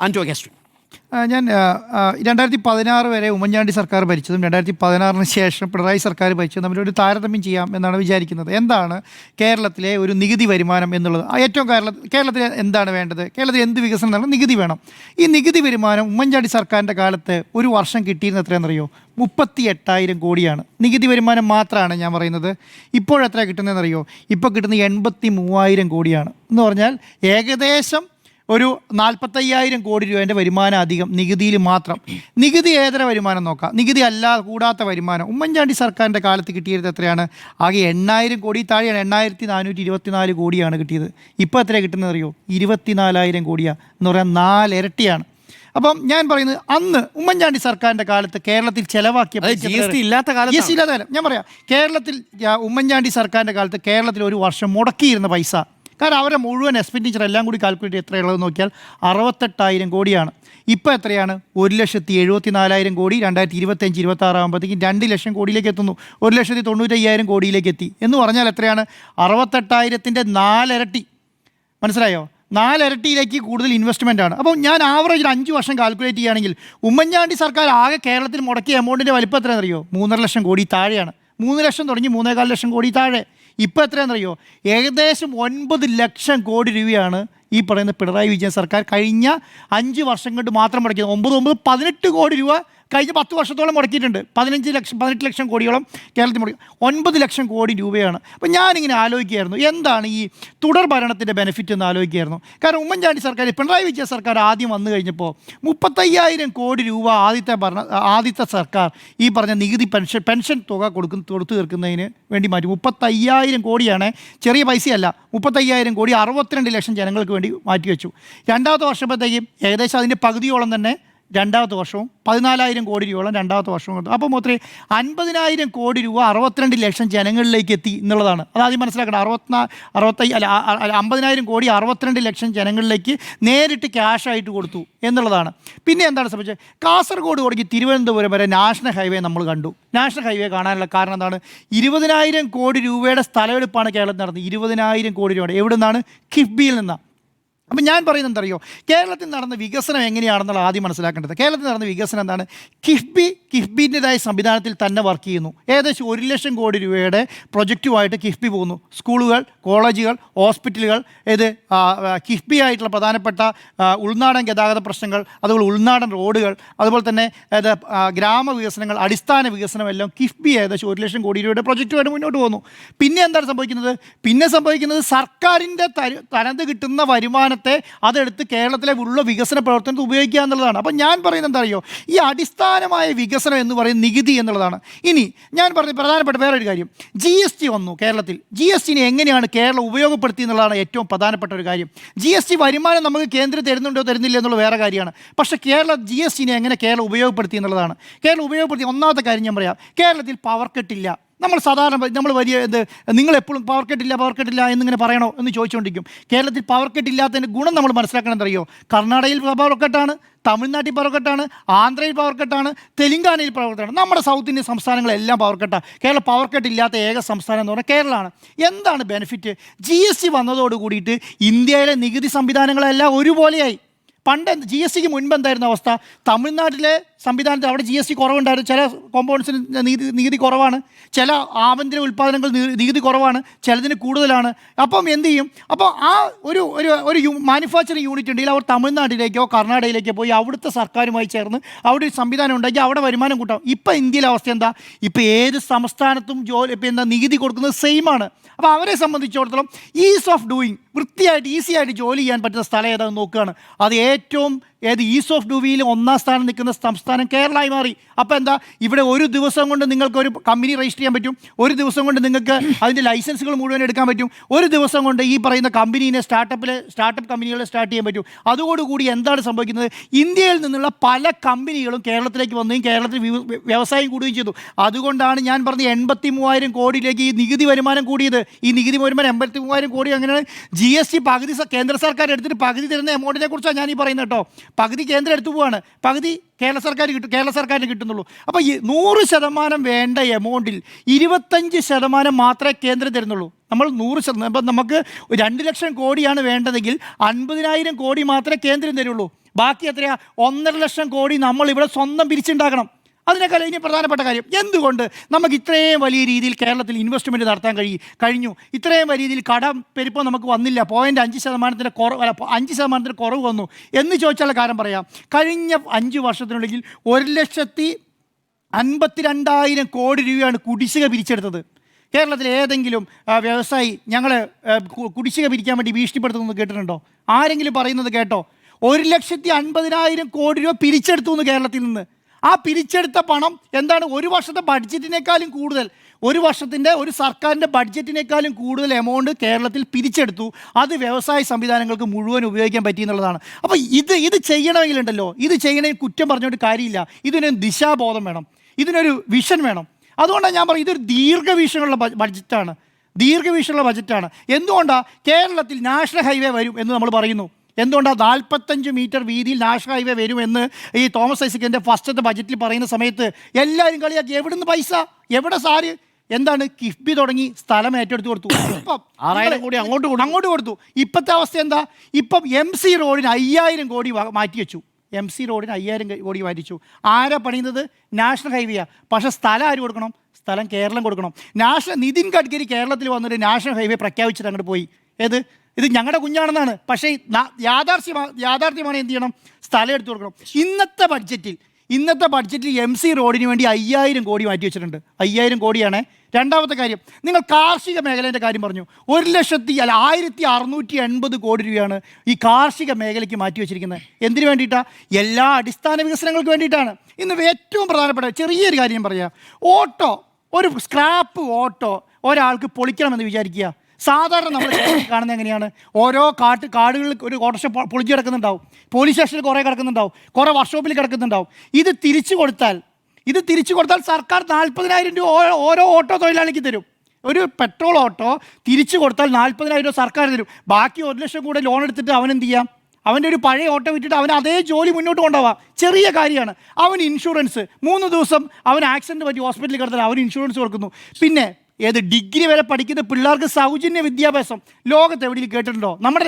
Anto Augustine. ഞാൻ 2016 വരെ ഉമ്മൻചാണ്ടി സർക്കാർ ഭരിച്ചതും 2016 ശേഷം പിണറായി സർക്കാർ ഭരിച്ചതും തമ്മിലൊരു താരതമ്യം ചെയ്യാം എന്നാണ് വിചാരിക്കുന്നത്. എന്താണ് കേരളത്തിലെ ഒരു നികുതി വരുമാനം എന്നുള്ളത്? ഏറ്റവും കേരളത്തിൽ എന്താണ് വേണ്ടത്? കേരളത്തിൽ എന്ത് വികസനം നടണം? നികുതി വേണം. ഈ നികുതി വരുമാനം ഉമ്മൻചാണ്ടി സർക്കാരിൻ്റെ കാലത്ത് ഒരു വർഷം കിട്ടിയിരുന്ന എത്രയാണെന്നറിയോ? 38,000 കോടിയാണ്. നികുതി വരുമാനം മാത്രമാണ് ഞാൻ പറയുന്നത്. ഇപ്പോഴെത്ര കിട്ടുന്നതെന്നറിയോ? ഇപ്പോൾ കിട്ടുന്നത് 83,000 കോടിയാണ്. എന്ന് പറഞ്ഞാൽ ഏകദേശം ഒരു 45,000 കോടി രൂപേൻ്റെ വരുമാനം അധികം നികുതിയിൽ മാത്രം. നികുതി ഏതര വരുമാനം നോക്കാം. നികുതി കൂടാത്ത വരുമാനം ഉമ്മൻചാണ്ടി സർക്കാരിൻ്റെ കാലത്ത് കിട്ടിയത് എത്രയാണ്? ആകെ 8,000 കോടി താഴെയാണ്. 8,424 കോടിയാണ് കിട്ടിയത്. ഇപ്പോൾ എത്രയാണ് കിട്ടുന്നത് അറിയോ? 24,000 കോടിയാണ്. എന്ന് പറഞ്ഞാൽ 4 ഇരട്ടിയാണ്. അപ്പം ഞാൻ പറയുന്നത് അന്ന് ഉമ്മൻചാണ്ടി സർക്കാരിൻ്റെ കാലത്ത് കേരളത്തിൽ ചെലവാക്കിയ GST ഇല്ലാത്ത കാലം ഞാൻ പറയാം. കേരളത്തിൽ ഉമ്മൻചാണ്ടി സർക്കാരിൻ്റെ കാലത്ത് കേരളത്തിൽ ഒരു വർഷം മുടക്കിയിരുന്ന പൈസ, കാരണം അവരുടെ മുഴുവൻ എക്സ്പെൻഡിച്ചർ എല്ലാം കൂടി കാൽക്കുലേറ്റ് എത്രയുള്ളത് നോക്കിയാൽ 68,000 കോടിയാണ്. ഇപ്പോൾ എത്രയാണ്? 1,74,000 കോടി. 2025-26 ആകുമ്പോഴത്തേക്കും 2 ലക്ഷം കോടിയിലേക്ക് എത്തുന്നു. 1,95,000 കോടിയിലേക്ക് എത്തി. എന്ന് പറഞ്ഞാൽ എത്രയാണ്? 68,000-ൻ്റെ 4 ഇരട്ടി. മനസ്സിലായോ? 4 ഇരട്ടിയിലേക്ക് കൂടുതൽ ഇൻവെസ്റ്റ്മെൻ്റ് ആണ്. അപ്പോൾ ഞാൻ ആവറേജ് 5 വർഷം കാൽക്കുലേറ്റ് ചെയ്യുകയാണെങ്കിൽ ഉമ്മൻചാണ്ടി സർക്കാർ ആകെ കേരളത്തിൽ മുടക്കിയ എമൗണ്ടിൻ്റെ വലിപ്പം എത്രയാണെന്നറിയോ? 3.5 ലക്ഷം കോടി താഴെയാണ്. 3 ലക്ഷം തുടങ്ങി 3.25 ലക്ഷം കോടി താഴെ. ഇപ്പോൾ എത്രയാണെന്നറിയോ? ഏകദേശം 9 ലക്ഷം കോടി രൂപയാണ് ഈ പറയുന്ന പിണറായി വിജയൻ സർക്കാർ കഴിഞ്ഞ 5 വർഷം കൊണ്ട് മാത്രം മുടക്കിയത്. 18 കോടി രൂപ കഴിഞ്ഞ 10 വർഷത്തോളം മുടക്കിയിട്ടുണ്ട്. 18 ലക്ഷം കോടിയോളം കേരളത്തിൽ മുടക്കി. 9 ലക്ഷം കോടി രൂപയാണ്. അപ്പോൾ ഞാനിങ്ങനെ ആലോചിക്കുകയായിരുന്നു, എന്താണ് ഈ തുടർ ഭരണത്തിൻ്റെ ബെനിഫിറ്റ് എന്ന് ആലോചിക്കുകയായിരുന്നു. കാരണം ഉമ്മൻചാണ്ടി സർക്കാർ, പിണറായി വിജയൻ സർക്കാർ ആദ്യം വന്നു കഴിഞ്ഞപ്പോൾ 35,000 കോടി രൂപ ആദ്യത്തെ സർക്കാർ ഈ പറഞ്ഞ നികുതി പെൻഷൻ തുക കൊടുത്തു തീർക്കുന്നതിന് വേണ്ടി മാറ്റി. 35,000 കോടിയാണ്, ചെറിയ പൈസയല്ല. 35,000 കോടി 62 ലക്ഷം ജനങ്ങൾക്ക് വേണ്ടി മാറ്റിവെച്ചു. രണ്ടാമത്തെ വർഷത്തേക്കും ഏകദേശം അതിൻ്റെ പകുതിയോളം തന്നെ രണ്ടാമത്തെ വർഷവും 14,000 കോടി രൂപയോളം രണ്ടാമത്തെ വർഷവും കിട്ടും. അപ്പോൾ മൊത്തം 50,000 കോടി രൂപ 62 ലക്ഷം ജനങ്ങളിലേക്ക് എത്തി എന്നുള്ളതാണ്. അതാദ്യം മനസ്സിലാക്കണം. 50,000 കോടി 62 ലക്ഷം ജനങ്ങളിലേക്ക് നേരിട്ട് ക്യാഷായിട്ട് കൊടുത്തു എന്നുള്ളതാണ്. പിന്നെ എന്താണ് സംഭവിച്ചത്? കാസർഗോഡ് തുടങ്ങി തിരുവനന്തപുരം വരെ നാഷണൽ ഹൈവേ നമ്മൾ കണ്ടു. നാഷണൽ ഹൈവേ കാണാനുള്ള കാരണം എന്താണ്? 20,000 കോടി രൂപയുടെ സ്ഥലമെടുപ്പാണ് കേരളത്തിൽ നടന്നത്. 20,000 കോടി രൂപയുടെ എവിടെ നിന്നാണ്? കിഫ്ബിയിൽ നിന്നാണ്. അപ്പം ഞാൻ പറയുന്നത് എന്തറിയോ? കേരളത്തിൽ നടന്ന വികസനം എങ്ങനെയാണെന്നുള്ള ആദ്യം മനസ്സിലാക്കേണ്ടത്. കേരളത്തിൽ നടന്ന വികസനം എന്താണ്? കിഫ്ബിൻ്റെതായ സംവിധാനത്തിൽ തന്നെ വർക്ക് ചെയ്യുന്നു. ഏകദേശം 1 ലക്ഷം കോടി രൂപയുടെ പ്രൊജക്റ്റുമായിട്ട് കിഫ്ബി പോകുന്നു. സ്കൂളുകൾ, കോളേജുകൾ, ഹോസ്പിറ്റലുകൾ, കിഫ്ബി ആയിട്ടുള്ള പ്രധാനപ്പെട്ട ഉൾനാടൻ ഗതാഗത പ്രശ്നങ്ങൾ, അതുപോലെ ഉൾനാടൻ റോഡുകൾ, അതുപോലെ തന്നെ ഗ്രാമവികസനങ്ങൾ, അടിസ്ഥാന വികസനം എല്ലാം കിഫ്ബി ഏകദേശം 1 ലക്ഷം കോടി രൂപയുടെ പ്രൊജക്റ്റുമായിട്ട് മുന്നോട്ട് പോകുന്നു. പിന്നെ എന്താണ് സംഭവിക്കുന്നത്? സർക്കാരിൻ്റെ തനത് കിട്ടുന്ന വരുമാനം അതെടുത്ത് കേരളത്തിലെ ഉള്ള വികസന പ്രവർത്തനത്തിൽ ഉപയോഗിക്കുക എന്നുള്ളതാണ്. അപ്പം ഞാൻ പറയുന്നത് എന്താ അറിയോ? ഈ അടിസ്ഥാനമായ വികസനം എന്ന് പറയുന്നത് നികുതി എന്നുള്ളതാണ്. ഇനി ഞാൻ പറഞ്ഞ പ്രധാനപ്പെട്ട വേറൊരു കാര്യം, GST വന്നു കേരളത്തിൽ. GSTനെ എങ്ങനെയാണ് കേരളം ഉപയോഗപ്പെടുത്തി എന്നുള്ളതാണ് ഏറ്റവും പ്രധാനപ്പെട്ട ഒരു കാര്യം. GST വരുമാനം നമുക്ക് കേന്ദ്രം തരുന്നുണ്ടോ തരുന്നില്ല എന്നുള്ള വേറെ കാര്യമാണ്. പക്ഷേ GSTനെ എങ്ങനെ കേരളം ഉപയോഗപ്പെടുത്തി എന്നുള്ളതാണ്. കേരളം ഉപയോഗപ്പെടുത്തി ഒന്നാമത്തെ കാര്യം ഞാൻ പറയാം. കേരളത്തിൽ പവർ കട്ടില്ല. നമ്മൾ വലിയ നിങ്ങളെപ്പോഴും പവർ കട്ടില്ല എന്നിങ്ങനെ പറയണോ എന്ന് ചോദിച്ചുകൊണ്ടിരിക്കും. കേരളത്തിൽ പവർ കട്ടില്ലാത്തതിൻ്റെ ഗുണം നമ്മൾ മനസ്സിലാക്കണം. എന്തറിയോ? കർണാടകയിൽ പവർ കട്ടാണ്, തമിഴ്നാട്ടിൽ പവർ കട്ടാണ്, ആന്ധ്രയിൽ പവർ കട്ടാണ്, തെലുങ്കാനയിൽ പവർ കട്ടാണ്. നമ്മുടെ സൗത്ത് ഇന്ത്യൻ സംസ്ഥാനങ്ങളെല്ലാം പവർ കട്ടാണ്. കേരളം പവർ കട്ടില്ലാത്ത ഏക സംസ്ഥാനം എന്ന് പറഞ്ഞാൽ കേരളമാണ്. എന്താണ് ബെനിഫിറ്റ്? GST വന്നതോട് കൂടിയിട്ട് ഇന്ത്യയിലെ നികുതി സംവിധാനങ്ങളെല്ലാം ഒരുപോലെയായി. പണ്ട് GSTക്ക് മുൻപ് എന്തായിരുന്നു അവസ്ഥ? തമിഴ്നാട്ടിലെ സംവിധാനത്തിൽ അവിടെ GST കുറവുണ്ടായിരുന്നു. ചില കോമ്പൗണ്ട്സിന് നികുതി കുറവാണ്, ചില ആഭ്യന്തര ഉൽപ്പാദനങ്ങൾ നികുതി കുറവാണ്, ചിലതിന് കൂടുതലാണ്. അപ്പം എന്ത് ചെയ്യും? അപ്പോൾ ആ ഒരു മാനുഫാക്ചറിങ് യൂണിറ്റ് ഉണ്ടെങ്കിൽ അവർ തമിഴ്നാട്ടിലേക്കോ കർണാടകയിലേക്കോ പോയി അവിടുത്തെ സർക്കാരുമായി ചേർന്ന് അവിടെ ഒരു സംവിധാനം ഉണ്ടാക്കി അവിടെ വരുമാനം കൂട്ടാം. ഇപ്പം ഇന്ത്യയിലെ അവസ്ഥ എന്താ? ഇപ്പം ഏത് സംസ്ഥാനത്തും നികുതി കൊടുക്കുന്നത് സെയിമാണ്. അപ്പോൾ അവരെ സംബന്ധിച്ചിടത്തോളം ഈസ് ഓഫ് ഡൂയിങ്, വൃത്തിയായിട്ട് ഈസി ആയിട്ട് ജോലി ചെയ്യാൻ പറ്റുന്ന സ്ഥലം ഏതാണെന്ന് നോക്കുകയാണ്. അത് ഏറ്റവും ഈസ് ഓഫ് ഡൂവിയിൽ 1ാം സ്ഥാനം നിൽക്കുന്ന സംസ്ഥാനം കേരളമായി മാറി. അപ്പോൾ എന്താ? ഇവിടെ ഒരു ദിവസം കൊണ്ട് നിങ്ങൾക്ക് ഒരു കമ്പനി രജിസ്റ്റർ ചെയ്യാൻ പറ്റും. ഒരു ദിവസം കൊണ്ട് നിങ്ങൾക്ക് അതിൻ്റെ ലൈസൻസുകൾ മുഴുവൻ എടുക്കാൻ പറ്റും. ഒരു ദിവസം കൊണ്ട് ഈ പറയുന്ന കമ്പനീനെ സ്റ്റാർട്ടപ്പ് കമ്പനികളെ സ്റ്റാർട്ട് ചെയ്യാൻ പറ്റും. അതോടുകൂടി എന്താണ് സംഭവിക്കുന്നത്? ഇന്ത്യയിൽ നിന്നുള്ള പല കമ്പനികളും കേരളത്തിലേക്ക് വന്നുകയും കേരളത്തിൽ വ്യവസായം കൂടുകയും ചെയ്തു. അതുകൊണ്ടാണ് ഞാൻ പറഞ്ഞ 83,000 കോടിയിലേക്ക് ഈ നികുതി വരുമാനം കൂടിയത്. ഈ നികുതി വരുമാനം 83,000 കോടി അങ്ങനെയാണ്. GST പകുതി കേന്ദ്ര സർക്കാർ എടുത്തിട്ട് പകുതി തരുന്ന എമൗണ്ടിനെ കുറിച്ചാണ് ഞാൻ ഈ പറയുന്നത് കേട്ടോ. പകുതി കേന്ദ്രം എടുത്തു പോവാണ്, പകുതി കേരള സർക്കാരിന് കിട്ടുന്നുള്ളൂ. അപ്പോൾ ഈ 100% വേണ്ട എമൗണ്ടിൽ 25% മാത്രമേ കേന്ദ്രം തരുന്നുള്ളൂ. നമ്മൾ 100%, ഇപ്പം നമുക്ക് 2 ലക്ഷം കോടിയാണ് വേണ്ടതെങ്കിൽ 50,000 കോടി മാത്രമേ കേന്ദ്രം തരുള്ളൂ. ബാക്കി എത്രയാ 1.5 ലക്ഷം കോടി നമ്മൾ ഇവിടെ സ്വന്തം പിരിച്ചുണ്ടാക്കണം. അതിനേക്കാൾ ഇനി പ്രധാനപ്പെട്ട കാര്യം, എന്തുകൊണ്ട് നമുക്ക് ഇത്രയും വലിയ രീതിയിൽ കേരളത്തിൽ ഇൻവെസ്റ്റ്മെൻറ്റ് നടത്താൻ കഴിഞ്ഞു, ഇത്രയും വലിയ രീതിയിൽ കടം പെരുപ്പം നമുക്ക് വന്നില്ല, 0.5% കുറവ്, 5% കുറവ് വന്നു എന്ന് ചോദിച്ചാൽ കാര്യം പറയാം. കഴിഞ്ഞ 5 വർഷത്തിനുള്ളിൽ 1,52,000 കോടി രൂപയാണ് കുടിശ്ശിക പിരിച്ചെടുത്തത്. കേരളത്തിലെ ഏതെങ്കിലും വ്യവസായി ഞങ്ങൾ കുടിശ്ശിക പിരിക്കാൻ വേണ്ടി ഭീഷണിപ്പെടുത്തുന്നത് കേട്ടിട്ടുണ്ടോ? ആരെങ്കിലും പറയുന്നത് കേട്ടോ? 1,50,000 കോടി രൂപ പിരിച്ചെടുത്തു എന്ന് കേരളത്തിൽ നിന്ന്. ആ പിരിച്ചെടുത്ത പണം എന്താണ്? ഒരു വർഷത്തെ ബഡ്ജറ്റിനേക്കാളും കൂടുതൽ, ഒരു വർഷത്തിൻ്റെ ഒരു സർക്കാരിൻ്റെ ബഡ്ജറ്റിനേക്കാളും കൂടുതൽ എമൗണ്ട് കേരളത്തിൽ പിരിച്ചെടുത്തു. അത് വ്യവസായ സംവിധാനങ്ങൾക്ക് മുഴുവൻ ഉപയോഗിക്കാൻ പറ്റിയെന്നുള്ളതാണ്. അപ്പോൾ ഇത് ചെയ്യണമെങ്കിലുണ്ടല്ലോ, ഇത് ചെയ്യണമെങ്കിൽ കുറ്റം പറഞ്ഞുകൊണ്ട് കാര്യമില്ല. ഇതിനൊരു ദിശാബോധം വേണം, ഇതിനൊരു വിഷൻ വേണം. അതുകൊണ്ടാണ് ഞാൻ പറയും ഇതൊരു ദീർഘവീക്ഷണമുള്ള ബഡ്ജറ്റാണ്. എന്തുകൊണ്ടാണ് കേരളത്തിൽ നാഷണൽ ഹൈവേ വരും എന്ന് നമ്മൾ പറയുന്നു? എന്തുകൊണ്ടാണ് 45 മീറ്റർ വീതിയിൽ നാഷണൽ ഹൈവേ വരുമെന്ന് ഈ തോമസ് ഐസക്കിൻ്റെ ഫസ്റ്റത്തെ ബജറ്റിൽ പറയുന്ന സമയത്ത് എല്ലാവരും കളിയാക്കി. എവിടുന്ന് പൈസ, എവിടെ സാര്, എന്താണ് കിഫ്ബി തുടങ്ങി സ്ഥലം ഏറ്റെടുത്ത് കൊടുത്തു. ഇപ്പം 6,000 കോടി അങ്ങോട്ട് കൊടുത്തു. ഇപ്പോഴത്തെ അവസ്ഥ എന്താ? ഇപ്പം MC റോഡിന് 5,000 കോടി മാറ്റി വെച്ചു. MC റോഡിന് 5,000 കോടി മാറ്റിച്ചു. ആരാ പണിയുന്നത്? നാഷണൽ ഹൈവേയാണ്. പക്ഷേ സ്ഥലം ആര് കൊടുക്കണം? സ്ഥലം കേരളം കൊടുക്കണം. നിതിൻ ഗഡ്കരി കേരളത്തിൽ വന്നിട്ട് നാഷണൽ ഹൈവേ പ്രഖ്യാപിച്ചിട്ട് അങ്ങോട്ട് പോയി. ഇത് ഞങ്ങളുടെ കുഞ്ഞാണെന്നാണ്. പക്ഷേ യാഥാർത്ഥ്യമാണ് എന്ത് ചെയ്യണം? സ്ഥലം എടുത്തു കൊടുക്കണം. ഇന്നത്തെ ബഡ്ജറ്റിൽ MC റോഡിന് വേണ്ടി 5,000 കോടി മാറ്റി വെച്ചിട്ടുണ്ട്. 5,000 കോടിയാണ്. രണ്ടാമത്തെ കാര്യം, നിങ്ങൾ കാർഷിക മേഖലേൻ്റെ കാര്യം പറഞ്ഞു. 1,680 കോടി രൂപയാണ് ഈ കാർഷിക മേഖലയ്ക്ക് മാറ്റി വെച്ചിരിക്കുന്നത്. എന്തിനു വേണ്ടിയിട്ടാണ്? എല്ലാ അടിസ്ഥാന വികസനങ്ങൾക്ക് വേണ്ടിയിട്ടാണ്. ഇന്ന് ഏറ്റവും പ്രധാനപ്പെട്ട ചെറിയൊരു കാര്യം പറയാം. ഒരു സ്ക്രാപ്പ് ഓട്ടോ ഒരാൾക്ക് പൊളിക്കണമെന്ന് വിചാരിക്കുക. സാധാരണ നമ്മൾ കാണുന്നത് എങ്ങനെയാണ്? ഓരോ കാടുകളിൽ ഒരു ഓട്ടോറിക്ഷ പൊളിച്ച് കിടക്കുന്നുണ്ടാവും, പോലീസ് സ്റ്റേഷനിൽ കുറേ കിടക്കുന്നുണ്ടാവും, കുറേ വർക്ക്ഷോപ്പിൽ കിടക്കുന്നുണ്ടാവും. ഇത് തിരിച്ചു കൊടുത്താൽ സർക്കാർ 40,000 രൂപ ഓരോ ഓട്ടോ തൊഴിലാളിക്ക് തരും. ഒരു പെട്രോൾ ഓട്ടോ തിരിച്ചു കൊടുത്താൽ 40,000 രൂപ സർക്കാർ തരും. ബാക്കി 1 ലക്ഷം കൂടെ ലോൺ എടുത്തിട്ട് അവൻ എന്ത് ചെയ്യാം? അവൻ്റെ ഒരു പഴയ ഓട്ടോ വിറ്റിട്ട് അവൻ അതേ ജോലി മുന്നോട്ട് കൊണ്ടുപോകാം. ചെറിയ കാര്യമാണ്. അവൻ ഇൻഷുറൻസ് 3 ദിവസം അവൻ ആക്സിഡൻറ്റ് പറ്റി ഹോസ്പിറ്റലിൽ കിടത്താൽ അവൻ ഇൻഷുറൻസ് കൊടുക്കുന്നു. പിന്നെ ഡിഗ്രി വരെ പഠിക്കുന്ന പിള്ളേർക്ക് സൗജന്യ വിദ്യാഭ്യാസം ലോകത്ത് എവിടെയും കേട്ടിട്ടുണ്ടോ? നമ്മൾ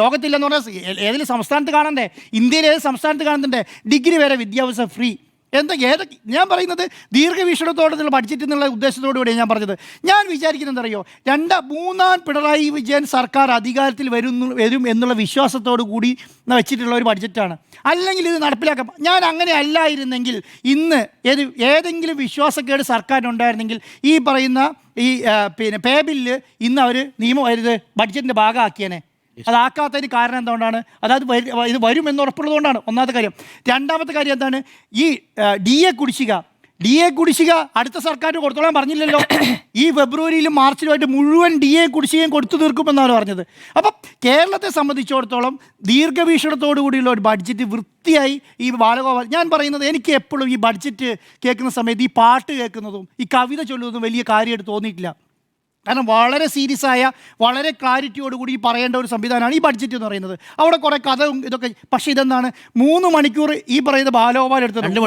ലോകത്തില്ലെന്ന് പറഞ്ഞാൽ ഏതെങ്കിലും സംസ്ഥാനത്ത് കാണണ്ടേ? ഇന്ത്യയിലെ ഏത് സംസ്ഥാനത്ത് കാണുന്നുണ്ടേ ഡിഗ്രി വരെ വിദ്യാഭ്യാസം ഫ്രീ? ഞാൻ പറയുന്നത് ദീർഘവീക്ഷണത്തോടുള്ള ബഡ്ജറ്റ് എന്നുള്ള ഉദ്ദേശത്തോടുകൂടിയാണ് ഞാൻ പറഞ്ഞത്. ഞാൻ വിചാരിക്കുന്നത് എന്തറിയോ, 3-ാം പിണറായി വിജയൻ സർക്കാർ അധികാരത്തിൽ വരും എന്നുള്ള വിശ്വാസത്തോടു കൂടി വെച്ചിട്ടുള്ള ഒരു ബഡ്ജറ്റാണ്. അല്ലെങ്കിൽ ഇത് നടപ്പിലാക്കാം. ഞാൻ അങ്ങനെ അല്ലായിരുന്നെങ്കിൽ ഇന്ന് ഏതെങ്കിലും വിശ്വാസക്കേട് സർക്കാരിനുണ്ടായിരുന്നെങ്കിൽ ഈ പറയുന്ന പേ ബില്ല് ഇന്ന് അവർ ബഡ്ജറ്റിൻ്റെ ഭാഗമാക്കിയേനെ. അതാക്കാത്തതിന് കാരണം എന്തുകൊണ്ടാണ്? അതായത് ഇത് വരുമെന്ന് ഉറപ്പുള്ളതുകൊണ്ടാണ്. ഒന്നാമത്തെ കാര്യം. രണ്ടാമത്തെ കാര്യം എന്താണ്? ഈ DA കുടിശ്ശിക അടുത്ത സർക്കാരിന് കൊടുത്തോളാൻ പറഞ്ഞില്ലല്ലോ. ഈ ഫെബ്രുവരിയിലും മാർച്ചിലുമായിട്ട് മുഴുവൻ DA കുടിശ്ശികയും കൊടുത്തു തീർക്കുമെന്നാണ് പറഞ്ഞത്. അപ്പം കേരളത്തെ സംബന്ധിച്ചിടത്തോളം ദീർഘവീക്ഷണത്തോടു കൂടിയുള്ള ഒരു ബഡ്ജറ്റ് വൃത്തിയായി ഈ ബാലഗോപാൽ, ഞാൻ പറയുന്നത് എനിക്ക് എപ്പോഴും ഈ ബഡ്ജറ്റ് കേൾക്കുന്ന സമയത്ത് ഈ പാട്ട് കേൾക്കുന്നതും ഈ കവിത ചൊല്ലുന്നതും വലിയ കാര്യമായിട്ട് തോന്നിയിട്ടില്ല. കാരണം വളരെ സീരിയസ് ആയ, വളരെ ക്ലാരിറ്റിയോടുകൂടി പറയേണ്ട ഒരു സംവിധാനമാണ് ഈ ബഡ്ജറ്റ് എന്ന് പറയുന്നത്. അവിടെ കുറേ കഥയും ഇതൊക്കെ. പക്ഷേ ഇതെന്താണ് 3 മണിക്കൂർ ഈ പറയുന്ന ബാലഗോപാൽ എടുത്തത് 2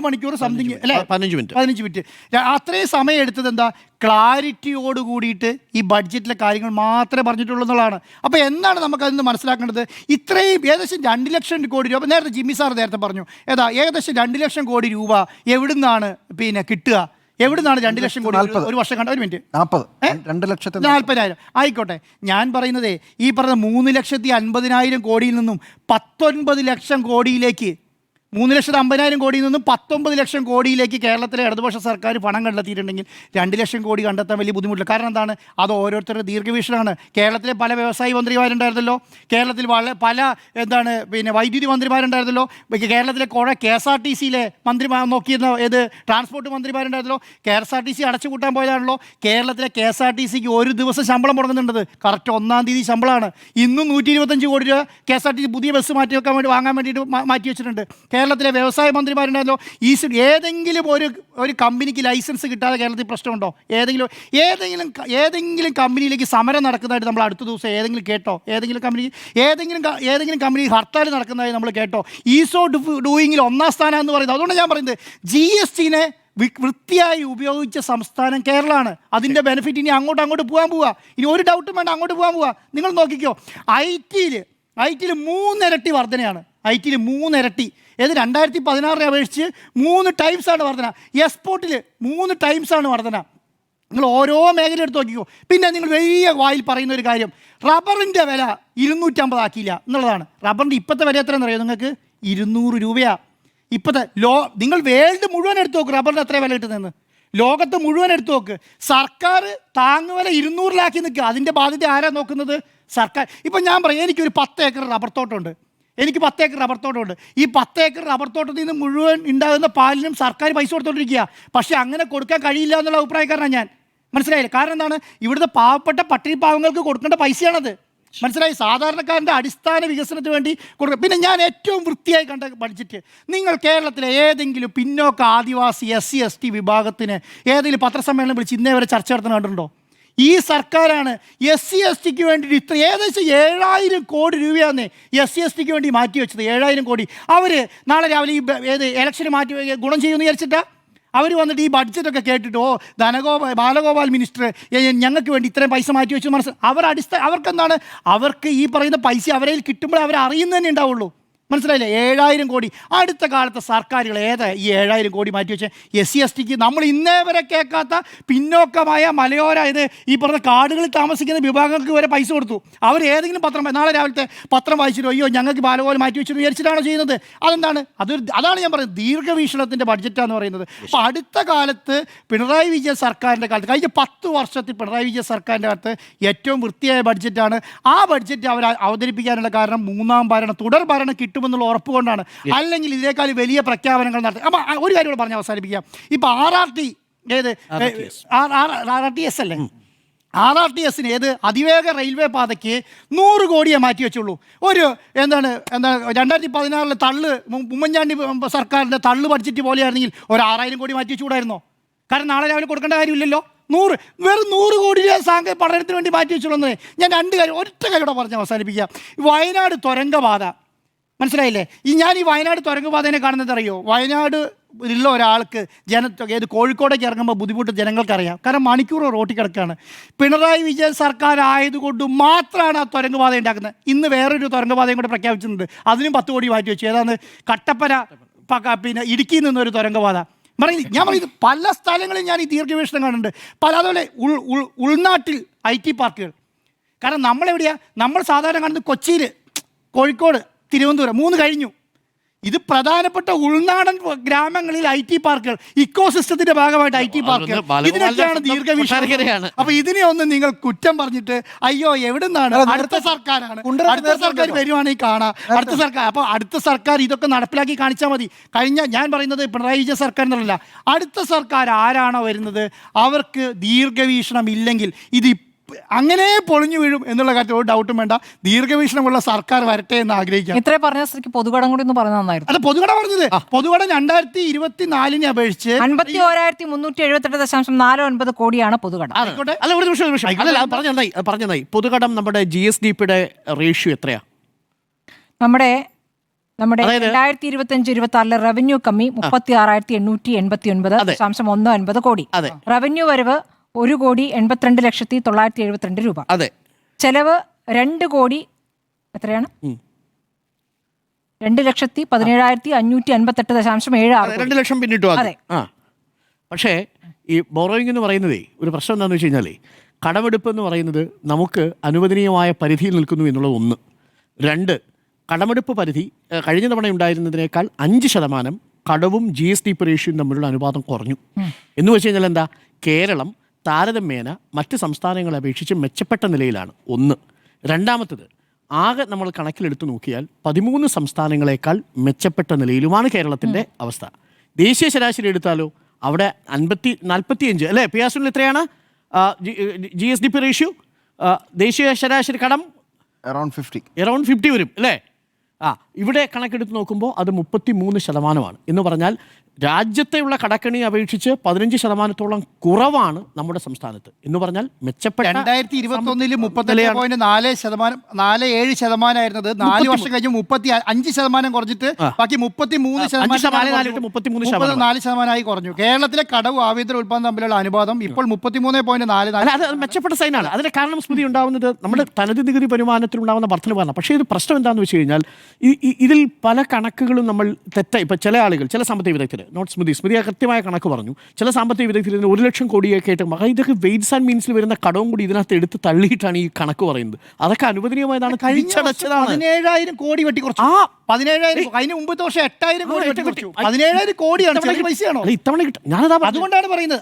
മണിക്കൂർ സംതിങ് അല്ലേ, 15 മിനിറ്റ്. അത്രയും സമയം എടുത്തത് എന്താ? ക്ലാരിറ്റിയോട് കൂടിയിട്ട് ഈ ബഡ്ജറ്റിലെ കാര്യങ്ങൾ മാത്രമേ പറഞ്ഞിട്ടുള്ളൂ എന്നുള്ളതാണ്. അപ്പോൾ എന്താണ് നമുക്കതിൽ നിന്ന് മനസ്സിലാക്കേണ്ടത്? ഇത്രയും ഏകദേശം 2 ലക്ഷം കോടി രൂപ, നേരത്തെ ജിമ്മി സാർ നേരത്തെ പറഞ്ഞു, ഏകദേശം 2 ലക്ഷം കോടി രൂപ എവിടുന്നാണ് കിട്ടുക? എവിടുന്നാണ് 2 ലക്ഷം കോടി ഒരു വർഷം കണ്ട? ഒരു മിനിറ്റ്, 2,40,000 ആയിക്കോട്ടെ. ഞാൻ പറയുന്നത് ഈ പറഞ്ഞ 3,50,000 കോടിയിൽ നിന്നും 19 ലക്ഷം കോടിയിലേക്ക്, 3,50,000 കോടിയിൽ നിന്നും 19 ലക്ഷം കോടിയിലേക്ക് കേരളത്തിലെ ഇടതുപക്ഷ സർക്കാർ പണം കണ്ടെത്തിയിട്ടുണ്ടെങ്കിൽ 2 ലക്ഷം കോടി കണ്ടെത്താൻ വലിയ ബുദ്ധിമുട്ടില്ല. കാരണം എന്താണ്? അത് ഓരോരുത്തരുടെ ദീർഘവീക്ഷണമാണ്. കേരളത്തിലെ പല വ്യവസായ മന്ത്രിമാരുണ്ടായിരുന്നല്ലോ, കേരളത്തിൽ പല വൈദ്യുതി മന്ത്രിമാരുണ്ടായിരുന്നല്ലോ, കേരളത്തിലെ കുറേ KSRTCയിലെ മന്ത്രിമാർ നോക്കിയിരുന്ന ട്രാൻസ്പോർട്ട് മന്ത്രിമാരുണ്ടായിരുന്നല്ലോ. KSRTC അടച്ചുപൂട്ടാൻ പോയതാണല്ലോ. കേരളത്തിലെ KSRTCക്ക് ഒരു ദിവസം ശമ്പളം മുടങ്ങുന്നുണ്ടത്. കറക്റ്റ് 1-ാം തീയതി ശമ്പളമാണ്. ഇന്നും 125 കോടി രൂപ KSRTC പുതിയ ബസ് വാങ്ങാൻ വേണ്ടിയിട്ട് മാറ്റി വെച്ചിട്ടുണ്ട്. കേരളത്തിലെ വ്യവസായ മന്ത്രിമാരുണ്ടായല്ലോ. ഏതെങ്കിലും ഒരു കമ്പനിക്ക് ലൈസൻസ് കിട്ടാതെ കേരളത്തിൽ പ്രശ്നമുണ്ടോ? ഏതെങ്കിലും കമ്പനിയിലേക്ക് സമരം നടക്കുന്നതായിട്ട് നമ്മൾ അടുത്ത ദിവസം ഏതെങ്കിലും കേട്ടോ? ഏതെങ്കിലും കമ്പനി ഹർത്താൽ നടക്കുന്നതായി നമ്മൾ കേട്ടോ? ഈസ് ഓഫ് ഡൂയിങ്ങിൽ 1-ാം സ്ഥാനം എന്ന് പറയുന്നത്. അതുകൊണ്ട് ഞാൻ പറയുന്നത് GSTനെ വൃത്തിയായി ഉപയോഗിച്ച സംസ്ഥാനം കേരളമാണ്. അതിൻ്റെ ബെനിഫിറ്റ് ഇനി അങ്ങോട്ട് പോകാൻ പോവുക. ഇനി ഒരു ഡൗട്ടും വേണ്ട, അങ്ങോട്ട് പോകാൻ പോവുക. നിങ്ങൾ നോക്കിക്കോ, ഐ ടിയിൽ 3 ഇരട്ടി വർധനയാണ്. ഐ ടിയിൽ 3 ഇരട്ടി. ഏത് 2016 അപേക്ഷിച്ച് 3 ടൈംസാണ് വർധന. എക്സ്പോർട്ടിൽ 3 ടൈംസാണ് വർധന. നിങ്ങൾ ഓരോ മേഖല എടുത്ത് നോക്കിക്കോ. പിന്നെ നിങ്ങൾ വലിയ വായിൽ പറയുന്ന ഒരു കാര്യം, റബ്ബറിൻ്റെ വില 250 ആക്കിയില്ല എന്നുള്ളതാണ്. റബ്ബറിൻ്റെ ഇപ്പോഴത്തെ വില എത്രയാണെന്ന് അറിയോ നിങ്ങൾക്ക്? 200 രൂപയാണ് ഇപ്പോഴത്തെ. നിങ്ങൾ വേൾഡ് മുഴുവൻ എടുത്ത് നോക്ക്, റബ്ബറിന് എത്ര വില കിട്ടുന്നതെന്ന്. ലോകത്ത് മുഴുവൻ എടുത്തു നോക്ക്. സർക്കാർ താങ്ങുവില 200-ലാക്കി നിൽക്കുക. അതിൻ്റെ ബാധ്യത ആരാ നോക്കുന്നത്? സർക്കാർ. ഇപ്പം ഞാൻ പറയാം, എനിക്കൊരു 10 ഏക്കർ റബ്ബർ തോട്ടമുണ്ട്. എനിക്ക് 10 ഏക്കർ റബ്ബർ തോട്ടമുണ്ട്. ഈ 10 ഏക്കർ റബ്ബർ തോട്ടത്തിൽ നിന്ന് മുഴുവൻ ഉണ്ടാകുന്ന പാലിനും സർക്കാർ പൈസ കൊടുത്തോണ്ടിരിക്കുക. പക്ഷേ അങ്ങനെ കൊടുക്കാൻ കഴിയില്ല എന്നുള്ള അഭിപ്രായക്കാരനാണ് ഞാൻ. മനസ്സിലായില്ല? കാരണം എന്താണ്? ഇവിടുത്തെ പാവപ്പെട്ട പട്ടിണി പാവങ്ങൾക്ക് കൊടുക്കേണ്ട പൈസയാണത്. മനസ്സിലായി? സാധാരണക്കാരൻ്റെ അടിസ്ഥാന വികസനത്തിന് വേണ്ടി കൊടുക്കുക. പിന്നെ ഞാൻ ഏറ്റവും വൃത്തിയായി കണ്ട ബഡ്ജറ്റ്, നിങ്ങൾ കേരളത്തിലെ ഏതെങ്കിലും പിന്നോക്ക ആദിവാസി SC ST വിഭാഗത്തിന് ഏതെങ്കിലും പത്രസമ്മേളനം വിളിച്ച് ഇന്നേ വരെ ചർച്ച നടത്തുന്ന കണ്ടിട്ടുണ്ടോ? ഈ സർക്കാരാണ് SC STക്ക് വേണ്ടിയിട്ട് ഇത്ര ഏകദേശം 7000 കോടി രൂപയാണ് SC STക്ക് വേണ്ടി മാറ്റി വെച്ചത്. 7000 കോടി. അവർ നാളെ രാവിലെ ഈ ഇലക്ഷന് മാറ്റി ഗുണം ചെയ്യുമെന്ന് വിചാരിച്ചിട്ടാ അവർ വന്നിട്ട് ഈ ബഡ്ജറ്റൊക്കെ കേട്ടിട്ട് ബാലഗോപാൽ മിനിസ്റ്റർ ഞങ്ങൾക്ക് വേണ്ടി ഇത്രയും പൈസ മാറ്റി വെച്ചു. അവർക്കെന്താണ്? അവർക്ക് ഈ പറയുന്ന പൈസ അവരെ കിട്ടുമ്പോൾ അവർ അറിയുന്നത് തന്നെ ഉണ്ടാവുള്ളൂ. മനസ്സിലായില്ലേ? 7000 കോടി. അടുത്ത കാലത്തെ സർക്കാരുകൾ ഏതാ ഈ 7000 കോടി മാറ്റി വെച്ച് SC STക്ക്? നമ്മൾ ഇന്നേ വരെ കേൾക്കാത്ത പിന്നോക്കമായ മലയോര ഈ പറഞ്ഞ കാടുകളിൽ താമസിക്കുന്ന വിഭാഗങ്ങൾക്ക് വരെ പൈസ കൊടുത്തു. അവർ ഏതെങ്കിലും പത്രം നാളെ രാവിലത്തെ പത്രം വായിച്ചിട്ടോ അയ്യോ ഞങ്ങൾക്ക് ബാലഗോപാൽ മാറ്റി വെച്ചു വിചാരിച്ചിട്ടാണോ ചെയ്യുന്നത്? അതെന്താണ്? അതാണ് ഞാൻ പറയുന്നത്, ദീർഘവീക്ഷണത്തിൻ്റെ ബഡ്ജറ്റാന്ന് പറയുന്നത്. അപ്പോൾ അടുത്ത കാലത്ത് പിണറായി വിജയൻ സർക്കാരിൻ്റെ കാലത്ത്, കഴിഞ്ഞ 10 വർഷത്തിൽ പിണറായി വിജയൻ സർക്കാരിൻ്റെ കാലത്ത് ഏറ്റവും വൃത്തിയായ ബഡ്ജറ്റാണ്. ആ ബഡ്ജറ്റ് അവർ അവതരിപ്പിക്കാനുള്ള കാരണം മൂന്നാം ഭരണം, തുടർ ഭരണം കിട്ടുമെന്നുള്ള ഉറപ്പ് കൊണ്ടാണ്. അല്ലെങ്കിൽ ഇതിനേക്കാൾ വലിയ പ്രഖ്യാപനങ്ങൾ നടത്തി. അപ്പം ഒരു കാര്യം കൂടെ പറഞ്ഞ് അവസാനിപ്പിക്കാം. ഇപ്പം RRT ഏത് RRTS അല്ലേ? RRTSന് ഏത് അതിവേഗ റെയിൽവേ പാതയ്ക്ക് 100 കോടിയെ മാറ്റി വെച്ചുള്ളൂ. ഒരു എന്താണ് 2016 ഉമ്മൻചാണ്ടി സർക്കാരിൻ്റെ തള്ളു ബഡ്ജറ്റ് പോലെയായിരുന്നെങ്കിൽ ഒരു 6000 കോടി മാറ്റി വെച്ചുകൂടായിരുന്നോ? കാരണം നാളെ രാവിലെ കൊടുക്കേണ്ട കാര്യമില്ലല്ലോ. വെറും 100 കോടി രൂപ പഠനത്തിന് വേണ്ടി മാറ്റി വെച്ചുള്ളൂ. ഞാൻ ഒറ്റ കാര്യം കൂടെ പറഞ്ഞ് അവസാനിപ്പിക്കാം. വയനാട് തുരങ്കപാത, മനസ്സിലായില്ലേ? ഞാൻ ഈ വയനാട് തുരങ്കപാതേനെ കാണുന്നത് അറിയോ? വയനാട് ഉള്ള ഒരാൾക്ക് ഏത് കോഴിക്കോടേക്ക് ഇറങ്ങുമ്പോൾ ബുദ്ധിമുട്ട് ജനങ്ങൾക്കറിയാം. കാരണം മണിക്കൂർ റോട്ടിൽ കിടക്കുകയാണ്. പിണറായി വിജയൻ സർക്കാർ ആയതുകൊണ്ട് മാത്രമാണ് ആ തുരങ്കപാത ഉണ്ടാക്കുന്നത്. ഇന്ന് വേറൊരു തുരങ്കപാതയും കൂടെ പ്രഖ്യാപിച്ചിട്ടുണ്ട്. അതിനും 10 കോടി മാറ്റി വെച്ചു. ഏതാണ്? കട്ടപ്പന പിന്നെ ഇടുക്കിയിൽ നിന്നൊരു തുരങ്കപാത. ഞാൻ പറയുന്നത് പല സ്ഥലങ്ങളിൽ ഞാൻ ഈ ദീർഘവീക്ഷണം കാണുന്നുണ്ട്. അതുപോലെ ഉൾനാട്ടിൽ IT പാർക്കുകൾ. കാരണം നമ്മളെവിടെയാണ്? നമ്മൾ സാധാരണ കാണുന്നത് കൊച്ചിയിൽ, കോഴിക്കോട്, തിരുവനന്തപുരം 3 കഴിഞ്ഞു. ഇത് പ്രധാനപ്പെട്ട ഉൾനാടൻ ഗ്രാമങ്ങളിൽ IT പാർക്കുകൾ, ഇക്കോസിസ്റ്റത്തിന്റെ ഭാഗമായിട്ട് IT പാർക്കുകൾ, ഇതിനൊക്കെയാണ് ദീർഘവീക്ഷണം. അപ്പൊ ഇതിനെ ഒന്നും നിങ്ങൾ കുറ്റം പറഞ്ഞിട്ട് അയ്യോ എവിടുന്നാണ്, അടുത്ത സർക്കാരാണ്, അടുത്ത സർക്കാർ വരുവാണെങ്കിൽ കാണാം അടുത്ത സർക്കാർ. അപ്പൊ അടുത്ത സർക്കാർ ഇതൊക്കെ നടപ്പിലാക്കി കാണിച്ചാൽ മതി. ഞാൻ പറയുന്നത് പിണറായി വിജയൻ സർക്കാർ എന്നുള്ളതല്ല, അടുത്ത സർക്കാർ ആരാണോ വരുന്നത് അവർക്ക് ദീർഘവീക്ഷണം ഇല്ലെങ്കിൽ ഇത് അങ്ങനെ പൊളിഞ്ഞു വീഴും എന്നുള്ള കാര്യത്തിൽ ഒരു ഡൗട്ടും വേണ്ട. ദീർഘവീക്ഷണമുള്ള സർക്കാർ വരട്ടെ എന്ന് ആഗ്രഹിക്കാം. ഇത്രയും പറഞ്ഞ സ്ഥിതിക്ക് പൊതുകടം കൂടി ഒന്ന് പറഞ്ഞാൽ നന്നായിരുന്നു. അല്ല, പൊതുകട പറഞ്ഞത് പൊതുകടം 2024 അപേക്ഷിച്ച് 51,378.49 കോടിയാണ് പൊതുകടം. അല്ല, ഒരു നിമിഷം പറഞ്ഞതായി പൊതുകടം നമ്മുടെ GSDPയുടെ റേഷ്യോ എത്രയാ? നമ്മുടെ 2025-26 റവന്യൂ കമ്മി 36,889.19 കോടി. റവന്യൂ വരവ് 1,82,972 രൂപ. അതെ. ചെലവ് 2 കോടി എത്രയാണ്? 2,17,558.76. 2 ലക്ഷം പിന്നിട്ടു. അതെ. പക്ഷേ ഈ ബോറോയിങ് എന്ന് പറയുന്നതേ ഒരു പ്രശ്നം എന്താണെന്ന് വെച്ച് കഴിഞ്ഞാൽ, കടമെടുപ്പ് എന്ന് പറയുന്നത് നമുക്ക് അനുവദനീയമായ പരിധിയിൽ നിൽക്കുന്നു എന്നുള്ളത് 1. 2, കടമെടുപ്പ് പരിധി കഴിഞ്ഞ തവണ ഉണ്ടായിരുന്നതിനേക്കാൾ 5% കടവും GSDP റേഷ്യോയും തമ്മിലുള്ള അനുപാതം കുറഞ്ഞു. എന്ന് വെച്ച് കഴിഞ്ഞാൽ എന്താ, കേരളം താരതമ്യേന മറ്റ് സംസ്ഥാനങ്ങളെ അപേക്ഷിച്ച് മെച്ചപ്പെട്ട നിലയിലാണ്. 1. രണ്ടാമത്തത്, ആകെ നമ്മൾ കണക്കിലെടുത്ത് നോക്കിയാൽ 13 സംസ്ഥാനങ്ങളെക്കാൾ മെച്ചപ്പെട്ട നിലയിലുമാണ് കേരളത്തിൻ്റെ അവസ്ഥ. ദേശീയ ശരാശരി എടുത്താലോ അവിടെ 45 അല്ലേ? പിയാസുനിൽ എത്രയാണ് GSDP റേഷ്യോ? ദേശീയ ശരാശരി കടം അറൗണ്ട് 50 വരും അല്ലേ? ഇവിടെ കണക്കെടുത്ത് നോക്കുമ്പോൾ അത് 33% എന്ന് പറഞ്ഞാൽ രാജ്യത്തെയുള്ള കടക്കണി അപേക്ഷിച്ച് 15% കുറവാണ് നമ്മുടെ സംസ്ഥാനത്ത് എന്ന് പറഞ്ഞാൽ മെച്ചപ്പെട്ട 2021 47% 4 വർഷം കഴിഞ്ഞ് 35% കുറഞ്ഞിട്ട് ബാക്കി 34% കുറഞ്ഞു. കേരളത്തിലെ കടവും ആഭ്യന്തര ഉൽപ്പാദനം തമ്മിലുള്ള അനുപാതം ഇപ്പോൾ 33.44. അല്ല, അത് മെച്ചപ്പെട്ട സൈനാണ്. അതിന്റെ കാരണം സ്മൃതി ഉണ്ടാവുന്നത് നമ്മുടെ തനത് നികുതി വരുമാനത്തിലുണ്ടാവുന്ന വർധനവാണ്. പക്ഷേ ഇത് പ്രശ്നം എന്താണെന്ന് വെച്ച് കഴിഞ്ഞാൽ ഇതിൽ പല കണക്കുകളും നമ്മൾ തെറ്റായി. ഇപ്പം ചില ആളുകൾ, ചില സാമ്പത്തിക വിദഗ്ധർ, നോട്ട് സ്മൃതി കൃത്യമായ കണക്ക് പറഞ്ഞു. ചില സാമ്പത്തിക വിദഗ്ധർ ഇതിന് 1 ലക്ഷം കോടിയൊക്കെ ആയിട്ട് ഇതൊക്കെ വെയ്റ്റ്സ് ആൻഡ് മീൻസിൽ വരുന്ന കടവും കൂടി ഇതിനകത്ത് എടുത്ത് തള്ളിയിട്ടാണ് ഈ കണക്ക് പറയുന്നത്. അതൊക്കെ അനുവദനീയമായതാണ്, കഴിച്ചടച്ചതാണ്. 17,000 കോടി വെട്ടി കുറച്ചു. 17,000. അതിന് മുമ്പത്തെ വർഷം 8,000 കോടി വെട്ടി കുറച്ചു. 17,000 കോടിയാണ്. പൈസയാണോ ഇത്തവണ കിട്ടും? ഞാനതാ അതുകൊണ്ടാണ് പറയുന്നത്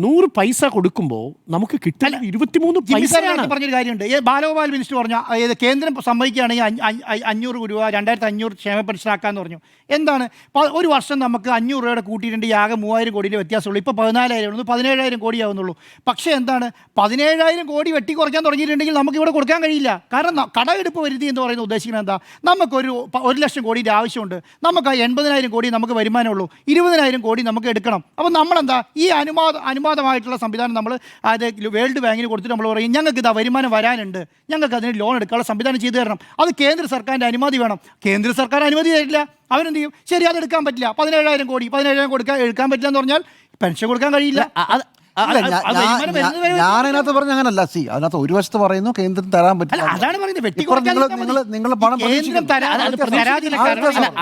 100 പൈസ കൊടുക്കുമ്പോൾ നമുക്ക് കിട്ടില്ല 23 പൈസയാണ്. പറഞ്ഞൊരു കാര്യമുണ്ട്. ബാലഗോപാൽ മിനിസ്റ്റർ പറഞ്ഞു കേന്ദ്രം സമ്മതിക്കുകയാണെങ്കിൽ 500 രൂപ 2,500 ക്ഷേമ പെൻഷനാക്കാന്ന് പറഞ്ഞു. എന്താണ് ഒരു വർഷം നമുക്ക് 500 രൂപയുടെ കൂട്ടിയിട്ടുണ്ട്, ആകെ 3,000 കോടിയുടെ വ്യത്യാസമുള്ളൂ. ഇപ്പോൾ 14,000 17,000 കോടിയാവുന്നുള്ളൂ. പക്ഷേ എന്താണ് 17,000 കോടി വെട്ടി കുറയ്ക്കാൻ തുടങ്ങിയിട്ടുണ്ടെങ്കിൽ നമുക്ക് ഇവിടെ കൊടുക്കാൻ കഴിയില്ല. കാരണം കടമെടുപ്പ് വരുത്തി എന്ന് പറയുന്നത് ഉദ്ദേശിക്കുന്നത് എന്താ? നമുക്കൊരു 1 ലക്ഷം കോടിയുടെ ആവശ്യമുണ്ട്. നമുക്ക് 80,000 കോടി നമുക്ക് വരുമാനമുള്ളൂ. 20,000 കോടി നമുക്ക് എടുക്കണം. അപ്പോൾ നമ്മളെന്താ ഈ അനുവാദമായിട്ടുള്ള സംവിധാനം നമ്മൾ അത് വേൾഡ് ബാങ്കിന് കൊടുത്തിട്ട് നമ്മൾ പറയും ഞങ്ങൾക്ക് ഇതാ വരുമാനം വരാനുണ്ട്, ഞങ്ങൾക്ക് അതിന് ലോൺ എടുക്കാനുള്ള സംവിധാനം ചെയ്തു തരണം. അത് കേന്ദ്ര സർക്കാരിൻ്റെ അനുമതി വേണം. കേന്ദ്ര സർക്കാർ അനുമതി തരില്ല. അവരെന്ത് ചെയ്യും? ശരി, അത് എടുക്കാൻ പറ്റില്ല. 17,000 കോടി എടുക്കാൻ പറ്റില്ല എന്ന് പറഞ്ഞാൽ പെൻഷൻ കൊടുക്കാൻ കഴിയില്ല. ഞാനതിനകത്ത് പറഞ്ഞ അങ്ങനല്ല. അതിനകത്ത് ഒരു വശത്ത് പറയുന്നു കേന്ദ്രം തരാൻ പറ്റില്ല. അതാണ് പറയുന്നത്. നിങ്ങൾ പണം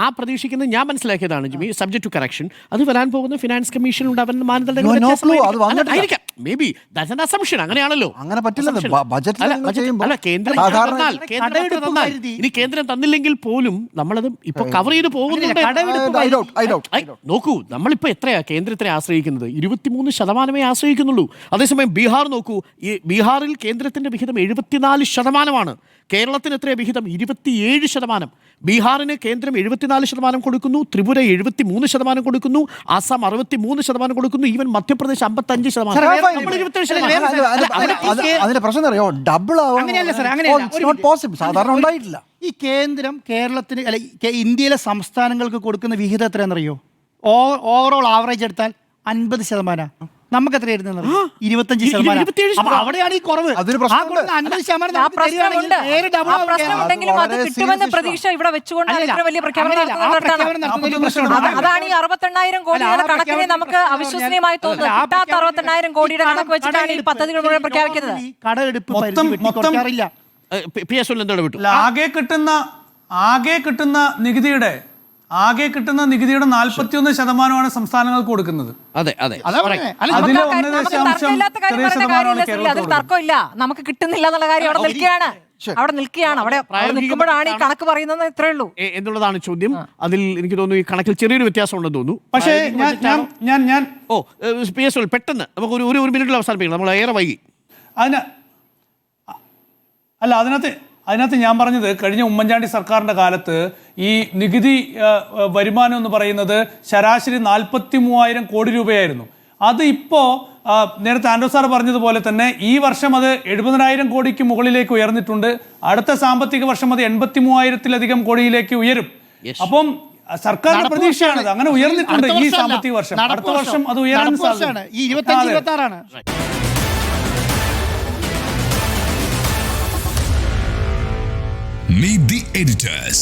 ആ പ്രതീക്ഷിക്കുന്നത് ഞാൻ മനസ്സിലാക്കിയതാണ് ജിമ്മി, സബ്ജക്ട് ടു കറക്ഷൻ. അത് വരാൻ പോകുന്ന ഫിനാൻസ് കമ്മീഷനിലുണ്ട് അവരുടെ മാനദണ്ഡങ്ങൾ. അങ്ങനെയാണല്ലോ. അങ്ങനെ പറ്റില്ല. ഇനി കേന്ദ്രം തന്നില്ലെങ്കിൽ പോലും നമ്മളത് ഇപ്പൊ കവർ ചെയ്ത് പോകുന്നുണ്ട്. നോക്കൂ, നമ്മളിപ്പോ എത്രയാ കേന്ദ്രത്തിനെ ആശ്രയിക്കുന്നത്? 23% ആശ്രയിക്കുന്നുള്ളൂ. അതേസമയം ബീഹാർ നോക്കൂ, ഈ ബീഹാറിൽ കേന്ദ്രത്തിന്റെ വിഹിതം 74%. കേരളത്തിന് എത്രയാണ് വിഹിതം? 27%. ബീഹാറിന് കേന്ദ്രം 74% കൊടുക്കുന്നു, ത്രിപുര 73% കൊടുക്കുന്നു, ആസാം 63% കൊടുക്കുന്നു, ഈവൻ മധ്യപ്രദേശ് 55%. അതിന്റെ പ്രശ്നം അറിയോ? ഡബിൾ സാധാരണ ഉണ്ടായിട്ടില്ല. ഈ കേന്ദ്രം കേരളത്തിന് അല്ല ഇന്ത്യയിലെ സംസ്ഥാനങ്ങൾക്ക് കൊടുക്കുന്ന വിഹിതം എത്രയാണെന്നറിയോ? ഓവറോൾ ആവറേജ് എടുത്താൽ 50%. നമുക്ക് എത്രയായിരുന്നു? 25%. അവിടെയാണ് ഈ കുറവ്. പ്രതീക്ഷ ഇവിടെ വെച്ചുകൊണ്ടാണ് വലിയ പ്രഖ്യാപനം. അതാണ് ഈ 68,000 കോടിയുടെ കണക്കിനെ നമുക്ക് അവിശ്വസനീയമായി തോന്നുന്നത്. കിട്ടാത്ത 68,000 കോടിയുടെ കണക്ക് വെച്ചിട്ടാണ് ഈ പദ്ധതികൾ മുഴുവൻ പ്രഖ്യാപിക്കുന്നത്. കടമെടുപ്പ് ആകെ കിട്ടുന്ന നികുതിയുടെ 41% സംസ്ഥാനങ്ങൾക്ക് കൊടുക്കുന്നത്. അതെ അതെ, അതിൽ തർക്കമില്ല. നമുക്ക് കിട്ടുന്നില്ല എന്നുള്ള കാര്യം അവിടെ നിൽക്കുകയാണ്. അവിടെ നിൽക്കുമ്പോഴാണ് ഈ കണക്ക് പറയുന്നത്. ഇത്രേ ഉള്ളൂ എന്നുള്ളതാണ് ചോദ്യം. അതിൽ എനിക്ക് തോന്നുന്നു ഈ കണക്കിൽ ചെറിയൊരു വ്യത്യാസം ഉണ്ടെന്ന് തോന്നുന്നു. പക്ഷേ ഞാൻ പെട്ടെന്ന് നമുക്ക് ഒരു മിനിറ്റിൽ അവസാനിപ്പിക്കണം, നമ്മൾ ഏറെ വൈകി. അതിനകത്ത് ഞാൻ പറഞ്ഞത് കഴിഞ്ഞ ഉമ്മൻചാണ്ടി സർക്കാരിൻ്റെ കാലത്ത് ഈ നികുതി വരുമാനം എന്ന് പറയുന്നത് ശരാശരി 43,000 കോടി രൂപയായിരുന്നു. അത് ഇപ്പോൾ നേരത്തെ ആൻഡ്രൂ സാർ പറഞ്ഞതുപോലെ തന്നെ ഈ വർഷം അത് 70,000 കോടിക്ക് മുകളിലേക്ക് ഉയർന്നിട്ടുണ്ട്. അടുത്ത സാമ്പത്തിക വർഷം അത് 83,000-ലധികം കോടിയിലേക്ക് ഉയരും. അപ്പം സർക്കാരിന്റെ പ്രതീക്ഷയാണ് അങ്ങനെ ഉയർന്നിട്ടുണ്ട് ഈ സാമ്പത്തിക വർഷം. അടുത്ത വർഷം അത് ഉയരാൻ സാധ്യത. Meet the editors.